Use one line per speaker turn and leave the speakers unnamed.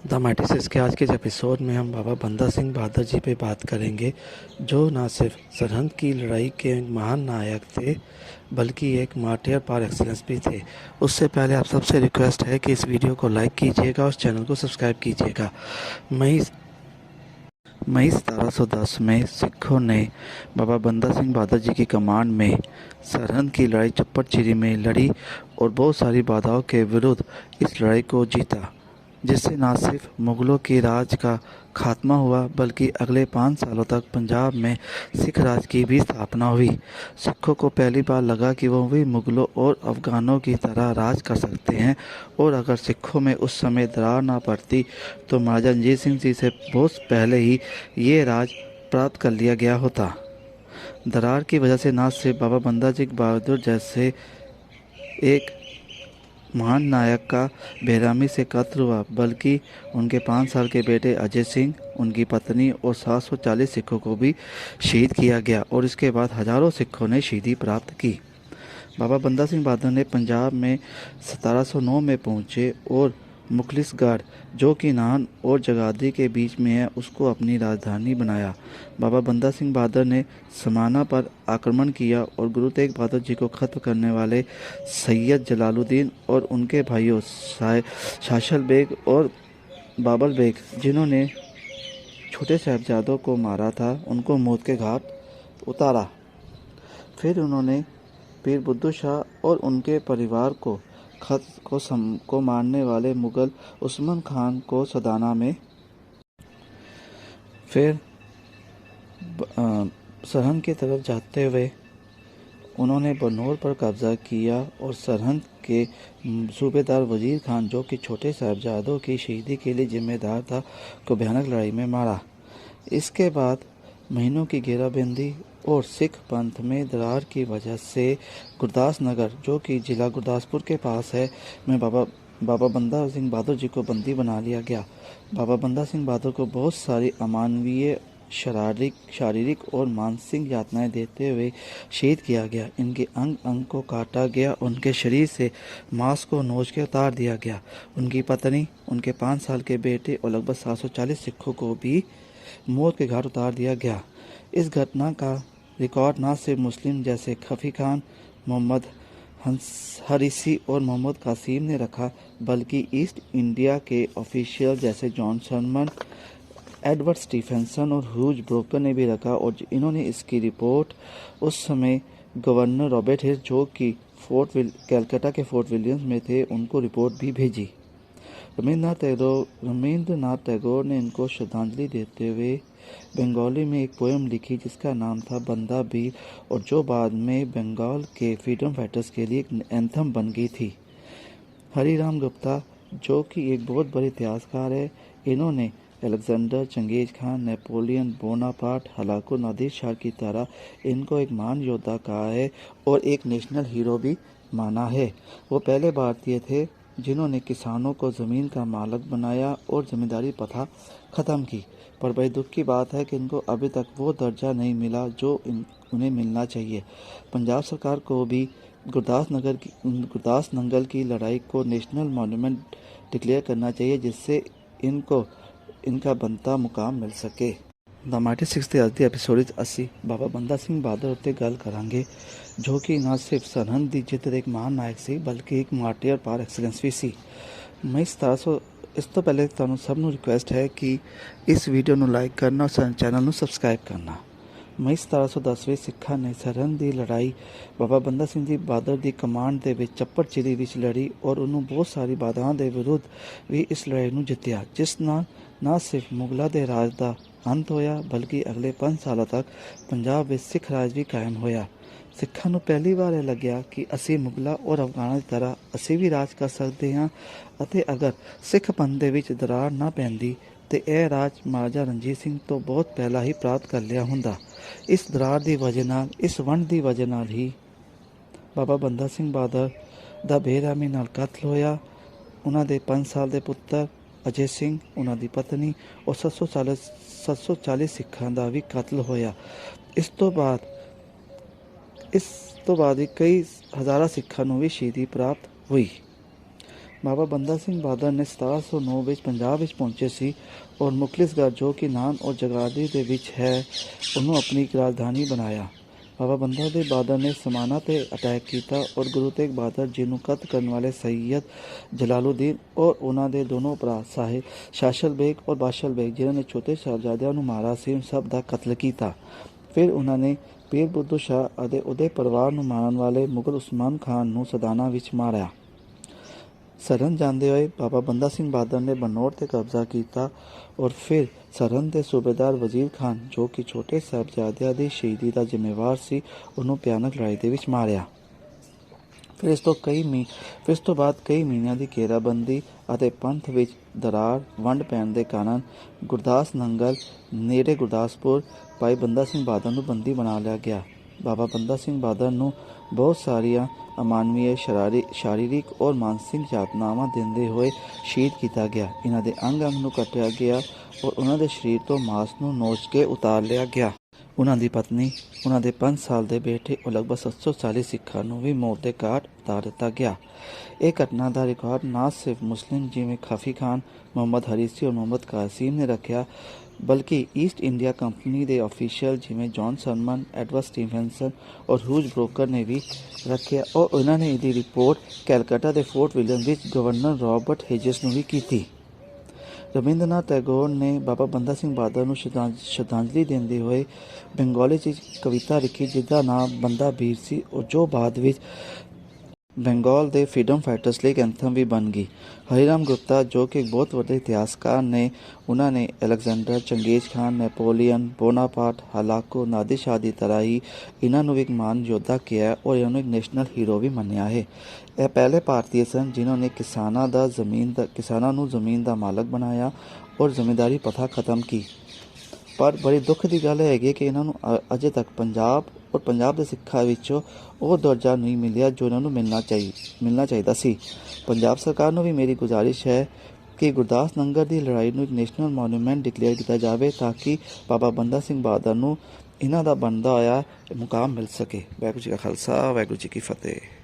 The Mattis के आज के इस एपिसोड में हम बाबा बंदा सिंह बहादुर जी पे बात करेंगे, जो ना सिर्फ सरहद की लड़ाई के महान नायक थे बल्कि एक मार्टियर पार एक्सीलेंस भी थे। उससे पहले आप सबसे रिक्वेस्ट है कि इस वीडियो को लाइक कीजिएगा और चैनल को सब्सक्राइब कीजिएगा। मई मई 1710 में सिखों ने बाबा बंदा सिंह बहादुर जी की कमांड में सरहद की लड़ाई चप्पड़ में लड़ी और बहुत सारी बाधाओं के विरुद्ध इस लड़ाई को जीता, जिससे न सिर्फ मुग़लों के राज का खात्मा हुआ बल्कि अगले 5 सालों तक पंजाब में सिख राज की भी स्थापना हुई। सिखों को पहली बार लगा कि वो भी मुग़लों और अफ़गानों की तरह राज कर सकते हैं, और अगर सिखों में उस समय दरार ना पड़ती तो महाराजा रणजीत सिंह जी से बहुत पहले ही ये राज प्राप्त कर लिया गया होता। दरार की वजह से न सिर्फ बाबा बंदा सिंह बहादुर जैसे एक महान नायक का बेरहमी से कत्ल हुआ, बल्कि उनके 5 साल के बेटे अजय सिंह, उनकी पत्नी और 740 सिखों को भी शहीद किया गया, और इसके बाद हजारों सिखों ने शहीदी प्राप्त की। बाबा बंदा सिंह बहादुर ने पंजाब में 1709 में पहुंचे और मुखलिसगढ़, जो कि नाहन और जगाधरी के बीच में है, उसको अपनी राजधानी बनाया। बाबा बंदा सिंह बहादुर ने समाना पर आक्रमण किया और गुरु तेग बहादुर जी को खत्म करने वाले सैयद जलालुद्दीन और उनके भाइयों शाशल बेग और बाबल बेग, जिन्होंने छोटे साहबजादों को मारा था, उनको मौत के घाट उतारा। फिर उन्होंने पीर बुद्धू शाह और उनके परिवार को को मारने वाले मुगल उस्मान खान को सदाना में फिर सरहद की तरफ जाते हुए उन्होंने बनौर पर कब्जा किया और सरहद के सूबेदार वजीर खान, जो कि छोटे साहबजादों की शहीदी के लिए जिम्मेदार था, को भयानक लड़ाई में मारा। इसके बाद महीनों की घेराबंदी और सिख पंथ में दरार की वजह से गुरदास नगर, जो कि जिला गुरदासपुर के पास है, में बाबा बंदा सिंह बहादुर जी को बंदी बना लिया गया। बाबा बंदा सिंह बहादुर को बहुत सारी अमानवीय शारीरिक और मानसिक यातनाएं देते हुए शहीद किया गया। इनके अंग अंग को काटा गया, उनके शरीर से मांस को नोच के उतार दिया गया। उनकी पत्नी, उनके 5 साल के बेटे और लगभग 740 सिखों को भी मौत के घाट उतार दिया गया। इस घटना का रिकॉर्ड न सिर्फ मुस्लिम जैसे खफी खान, मोहम्मद हरीसी और मोहम्मद कासिम ने रखा, बल्कि ईस्ट इंडिया के ऑफिशियल जैसे जॉन शर्मन, एडवर्ड स्टीफेंसन और ह्यूज ब्रोकर ने भी रखा, और इन्होंने इसकी रिपोर्ट उस समय गवर्नर रॉबर्ट हिल, जो कि कैलकाटा के फोर्ट विलियम्स में थे, उनको रिपोर्ट भी भेजी। रविंद्रनाथ टैगोर ने इनको श्रद्धांजलि देते हुए बंगाली में एक पोएम लिखी जिसका नाम था बंदा वीर, और जो बाद में बंगाल के फ्रीडम फाइटर्स के लिए एक एंथम बन गई थी। हरिराम गुप्ता, जो कि एक बहुत बड़े इतिहासकार है, इन्होंने Alexander, Genghis Khan, Napoleon Bonaparte, Hulagu Nadir Shah की तरह इनको एक महान योद्धा कहा है और एक नेशनल हीरो भी माना है। वो पहले भारतीय थे जिन्होंने किसानों को ज़मीन का मालिक बनाया और ज़मींदारी प्रथा ख़त्म की, पर बड़े दुख की बात है कि इनको अभी तक वो दर्जा नहीं मिला जो उन्हें मिलना चाहिए। पंजाब सरकार को भी गुरदास नंगल की लड़ाई को नेशनल मॉन्यूमेंट डिक्लेयर करना चाहिए, जिससे इनको इनका बनता मुकाम मिल सके। द माइटी 6 ਦੇ ਅੱਜ ਦੇ ਐਪੀਸੋਡ ਵਿੱਚ ਅਸੀਂ ਬਾਬਾ ਬੰਦਾ ਸਿੰਘ ਬਹਾਦਰ ਉੱਤੇ ਗੱਲ ਕਰਾਂਗੇ, ਜੋ ਕਿ ਨਾ ਸਿਰਫ ਸਰਹੰਦ ਦੀ ਜਿੱਤ ਦੇ ਇੱਕ ਮਹਾਨ ਨਾਇਕ ਸੀ ਬਲਕਿ ਇੱਕ ਮਾਰਟੀਅਰ ਪਾਰ ਐਕਸਲੈਂਸ ਵੀ ਸੀ। ਮਈ 1700 ਇਸ ਤੋਂ ਪਹਿਲੇ ਤੁਹਾਨੂੰ ਸਭ ਨੂੰ ਰਿਕੁਐਸਟ ਹੈ ਕਿ ਇਸ ਵੀਡੀਓ ਨੂੰ ਲਾਈਕ ਕਰਨਾ ਔਰ ਚੈਨਲ ਨੂੰ ਸਬਸਕ੍ਰਾਈਬ ਕਰਨਾ। ਮਈ 1710 ਵਿੱਚ ਸਿੱਖਾਂ ਨੇ ਸਰਹੰਦ ਦੀ ਲੜਾਈ ਬਾਬਾ ਬੰਦਾ ਸਿੰਘ ਜੀ ਬਹਾਦਰ ਦੀ ਕਮਾਂਡ ਦੇ ਵਿੱਚ ਚੱਪੜਚਿੜੀ ਵਿੱਚ ਲੜੀ ਔਰ ਉਹਨੂੰ ਬਹੁਤ ਸਾਰੀ ਬਾਧਾਵਾਂ ਦੇ ਵਿਰੁੱਧ ਵੀ ਇਸ ਲੜਾਈ ਨੂੰ ਜਿੱਤਿਆ, ਜਿਸ ਨਾਲ ਨਾ ਸਿਰਫ ਮੁਗਲਾਂ ਦੇ ਰਾਜ ਦਾ ਅੰਤ ਹੋਇਆ ਬਲਕਿ ਅਗਲੇ 5 ਸਾਲਾਂ ਤੱਕ ਪੰਜਾਬ ਵਿੱਚ ਸਿੱਖ ਰਾਜ ਵੀ ਕਾਇਮ ਹੋਇਆ। ਸਿੱਖਾਂ ਨੂੰ ਪਹਿਲੀ ਵਾਰ ਇਹ ਲੱਗਿਆ ਕਿ ਅਸੀਂ ਮੁਗਲਾਂ ਔਰ ਅਫਗਾਨਾਂ ਦੀ ਤਰ੍ਹਾਂ ਅਸੀਂ ਵੀ ਰਾਜ ਕਰ ਸਕਦੇ ਹਾਂ, ਅਤੇ ਅਗਰ ਸਿੱਖ ਪੰਥ ਦੇ ਵਿੱਚ ਦਰਾਰ ਨਾ ਪੈਂਦੀ ਤੇ ਇਹ ਰਾਜ ਮਹਾਰਾਜਾ ਰਣਜੀਤ ਸਿੰਘ ਤੋਂ ਬਹੁਤ ਪਹਿਲਾਂ ਹੀ ਪ੍ਰਾਪਤ ਕਰ ਲਿਆ ਹੁੰਦਾ। ਇਸ ਦਰਾਰ ਦੀ ਵਜ੍ਹਾ ਨਾਲ, ਇਸ ਵੰਡ ਦੀ ਵਜ੍ਹਾ ਨਾਲ ਹੀ ਬਾਬਾ ਬੰਦਾ ਸਿੰਘ ਬਹਾਦਰ ਦਾ ਬੇਰਹਿਮੀ ਨਾਲ ਕਤਲ ਹੋਇਆ। ਉਹਨਾਂ ਦੇ 5 ਸਾਲ ਦੇ ਪੁੱਤਰ ਅਜੇ ਸਿੰਘ, ਉਹਨਾਂ ਦੀ ਪਤਨੀ ਔਰ 740 ਸਿੱਖਾਂ ਦਾ ਵੀ ਕਤਲ ਹੋਇਆ। ਇਸ ਤੋਂ ਬਾਅਦ ਵੀ ਕਈ ਹਜ਼ਾਰਾਂ ਸਿੱਖਾਂ ਨੂੰ ਵੀ ਸ਼ਹੀਦੀ ਪ੍ਰਾਪਤ ਹੋਈ। ਬਾਬਾ ਬੰਦਾ ਸਿੰਘ ਬਹਾਦਰ ਨੇ 1709 ਵਿੱਚ ਪੰਜਾਬ ਵਿੱਚ ਪਹੁੰਚੇ ਸੀ ਔਰ ਮੁਖਲਿਸਗੜ੍ਹ ਜੋ ਕਿ ਨਾਨ ਔਰ ਜਗਾਦਰੀ ਦੇ ਵਿੱਚ ਹੈ ਉਹਨੂੰ ਆਪਣੀ ਇੱਕ ਰਾਜਧਾਨੀ ਬਣਾਇਆ। ਬਾਬਾ ਬੰਦਾ ਸਿੰਘ ਬਹਾਦਰ ਨੇ ਸਮਾਣਾ 'ਤੇ ਅਟੈਕ ਕੀਤਾ ਔਰ ਗੁਰੂ ਤੇਗ ਬਹਾਦਰ ਜੀ ਨੂੰ ਕਤਲ ਕਰਨ ਵਾਲੇ ਸੈਯਦ ਜਲਾਲੂਦੀਨ ਔਰ ਉਹਨਾਂ ਦੇ ਦੋਨੋਂ ਭਰਾ ਸਾਹਿਬ ਸ਼ਾਸਲ ਬੇਗ ਔਰ ਬਾਸ਼ਲ ਬੇਗ ਜਿਨ੍ਹਾਂ ਨੇ ਛੋਟੇ ਸਾਹਿਬਜ਼ਾਦਿਆਂ ਨੂੰ ਮਾਰਾ ਸੀ ਸਭ ਦਾ ਕਤਲ ਕੀਤਾ। ਫਿਰ ਉਹਨਾਂ ਨੇ ਪੀਰ ਬੁੱਧੂ ਸ਼ਾਹ ਅਤੇ ਉਹਦੇ ਪਰਿਵਾਰ ਨੂੰ ਮਾਰਨ ਵਾਲੇ ਮੁਗਲ ਉਸਮਾਨ ਖਾਨ ਨੂੰ ਸਦਾਨਾ ਵਿੱਚ ਮਾਰਿਆ। ਸਰਹੰਦ ਜਾਂਦੇ ਹੋਏ ਬਾਬਾ ਬੰਦਾ ਸਿੰਘ ਬਹਾਦਰ ਨੇ ਬਨੌਰ 'ਤੇ ਕਬਜ਼ਾ ਕੀਤਾ ਔਰ ਫਿਰ ਸਰਹੰਦ ਦੇ ਸੂਬੇਦਾਰ ਵਜ਼ੀਰ ਖਾਨ ਜੋ ਕਿ ਛੋਟੇ ਸਾਹਿਬਜ਼ਾਦਿਆਂ ਦੀ ਸ਼ਹੀਦੀ ਦਾ ਜ਼ਿੰਮੇਵਾਰ ਸੀ ਉਹਨੂੰ ਭਿਆਨਕ ਲੜਾਈ ਦੇ ਵਿੱਚ ਮਾਰਿਆ। ਫਿਰ ਇਸ ਤੋਂ ਬਾਅਦ ਕਈ ਮਹੀਨਿਆਂ ਦੀ ਘੇਰਾਬੰਦੀ ਅਤੇ ਪੰਥ ਵਿੱਚ ਦਰਾਰ ਵੰਡ ਪੈਣ ਦੇ ਕਾਰਨ ਗੁਰਦਾਸ ਨੰਗਲ ਨੇੜੇ ਗੁਰਦਾਸਪੁਰ ਭਾਈ ਬੰਦਾ ਸਿੰਘ ਬਹਾਦਰ ਨੂੰ ਬੰਦੀ ਬਣਾ ਲਿਆ ਗਿਆ। ਬਾਬਾ ਬੰਦਾ ਸਿੰਘ ਬਹਾਦਰ ਨੂੰ ਬਹੁਤ ਸਾਰੀਆਂ ਅਮਾਨਵੀय शारीरिक और मानसिक यातनाਵਾਂ ਦਿੰਦੇ ਹੋਏ ਸ਼ਹੀਦ ਕੀਤਾ ਗਿਆ। ਇਹਨਾਂ ਦੇ ਅੰਗ ਨੂੰ ਕੱਟਿਆ ਗਿਆ ਔਰ ਉਹਨਾਂ ਦੇ ਸਰੀਰ ਤੋਂ ਮਾਸ ਨੂੰ ਨੋਚ ਕੇ ਉਤਾਰ ਲਿਆ ਗਿਆ। ਉਹਨਾਂ ਦੀ ਪਤਨੀ, ਉਹਨਾਂ ਦੇ 5 ਸਾਲ ਦੇ ਬੇਟੇ ਔਰ ਲਗਭਗ 740 ਸਿੱਖਾਂ ਨੂੰ ਵੀ ਮੌਤ ਦੇ ਘਾਟ ਉਤਾਰ ਦਿੱਤਾ ਗਿਆ। ਇਹ ਘਟਨਾ ਦਾ ਰਿਕਾਰਡ ਨਾ ਸਿਰਫ ਮੁਸਲਿਮ ਜਿਵੇਂ ਕਾਫੀ ਖਾਨ, ਮੁਹੰਮਦ ਹਰੀਸੀ ਔਰ ਮੁਹੰਮਦ ਕਾਸਿਮ ਨੇ ਰੱਖਿਆ ਬਲਕਿ ਈਸਟ ਇੰਡੀਆ ਕੰਪਨੀ ਦੇ ਆਫੀਸ਼ੀਅਲ ਜਿਵੇਂ ਜੌਨ ਸਰਮਨ, ਐਡਵਰਡ ਸਟੀਵਨਸਨ ਔਰ ਹੂਜ ਬ੍ਰੋਕਰ ਨੇ ਵੀ ਰੱਖਿਆ ਔਰ ਉਹਨਾਂ ਨੇ ਇਹਦੀ ਰਿਪੋਰਟ ਕੈਲਕੱਟਾ ਦੇ ਫੋਰਟ ਵਿਲੀਅਮ ਵਿੱਚ ਗਵਰਨਰ ਰਾਬਰਟ ਹੇਜਸ ਨੂੰ ਵੀ ਕੀਤੀ। ਰਵਿੰਦਰਨਾਥ ਟੈਗੋਰ ਨੇ ਬਾਬਾ ਬੰਦਾ ਸਿੰਘ ਬਹਾਦਰ ਨੂੰ ਸ਼ਰਧਾਂਜਲੀ ਦਿੰਦੇ ਹੋਏ ਬੰਗਾਲੀ 'ਚ ਕਵਿਤਾ ਲਿਖੀ ਜਿਹਦਾ ਨਾਮ ਬੰਦਾ ਵੀਰ ਸੀ ਔਰ ਜੋ ਬਾਅਦ ਵਿੱਚ ਬੰਗਾਲ ਦੇ ਫਰੀडम ਫਾਈਟਰਸ ਲਈ ਇੱਕ ਐਂਥਮ ਵੀ ਬਣ ਗਈ। ਹਰੀਰਾਮ ਗੁਪਤਾ ਜੋ ਕਿ ਇੱਕ ਬਹੁਤ ਵੱਡੇ ਇਤਿਹਾਸਕਾਰ ਨੇ ਉਹਨਾਂ ਨੇ ਅਲੈਗਜ਼ੈਂਡਰ, ਚੰਗੇਜ਼ ਖਾਨ, ਨੈਪੋਲੀਅਨ, ਬੋਨਾਪਾਰਟ, ਹਲਾਕੂ, ਨਾਦਰ ਸ਼ਾਹ ਦੀ ਤਰ੍ਹਾਂ ਹੀ ਇਹਨਾਂ ਨੂੰ ਵੀ ਇੱਕ ਮਹਾਨ ਯੋਧਾ ਕਿਹਾ ਔਰ ਇਹਨਾਂ ਨੂੰ ਇੱਕ ਨੈਸ਼ਨਲ ਹੀਰੋ ਵੀ ਮੰਨਿਆ ਹੈ। ਇਹ ਪਹਿਲੇ ਭਾਰਤੀ ਸਨ ਜਿਨ੍ਹਾਂ ਨੇ ਕਿਸਾਨਾਂ ਨੂੰ ਜ਼ਮੀਨ ਦਾ ਮਾਲਕ ਬਣਾਇਆ ਔਰ ਜ਼ਿਮੀਂਦਾਰੀ ਪ੍ਰਥਾ ਖਤਮ ਕੀ। ਪਰ ਬੜੀ ਦੁੱਖ ਦੀ ਗੱਲ ਹੈਗੀ ਕਿ ਇਹਨਾਂ ਨੂੰ ਅਜੇ ਤੱਕ ਪੰਜਾਬ ਦੇ ਸਿੱਖਾਂ ਵਿੱਚੋਂ ਉਹ ਦਰਜਾ ਨਹੀਂ ਮਿਲਿਆ ਜੋ ਇਹਨਾਂ ਨੂੰ ਮਿਲਣਾ ਚਾਹੀਦਾ ਸੀ। ਪੰਜਾਬ ਸਰਕਾਰ ਨੂੰ ਵੀ ਮੇਰੀ ਗੁਜ਼ਾਰਿਸ਼ ਹੈ ਕਿ ਗੁਰਦਾਸ ਨੰਗਲ ਦੀ ਲੜਾਈ ਨੂੰ ਇੱਕ ਨੈਸ਼ਨਲ ਮੋਨੂਮੈਂਟ ਡਿਕਲੇਅਰ ਕੀਤਾ ਜਾਵੇ ਤਾਂ ਕਿ ਬਾਬਾ ਬੰਦਾ ਸਿੰਘ ਬਹਾਦਰ ਨੂੰ ਇਹਨਾਂ ਦਾ ਬਣਦਾ ਹੋਇਆ ਮੁਕਾਮ ਮਿਲ ਸਕੇ। ਵਾਹਿਗੁਰੂ ਜੀ ਕਾ ਖਾਲਸਾ, ਵਾਹਿਗੁਰੂ ਜੀ ਕੀ ਫਤਿਹ।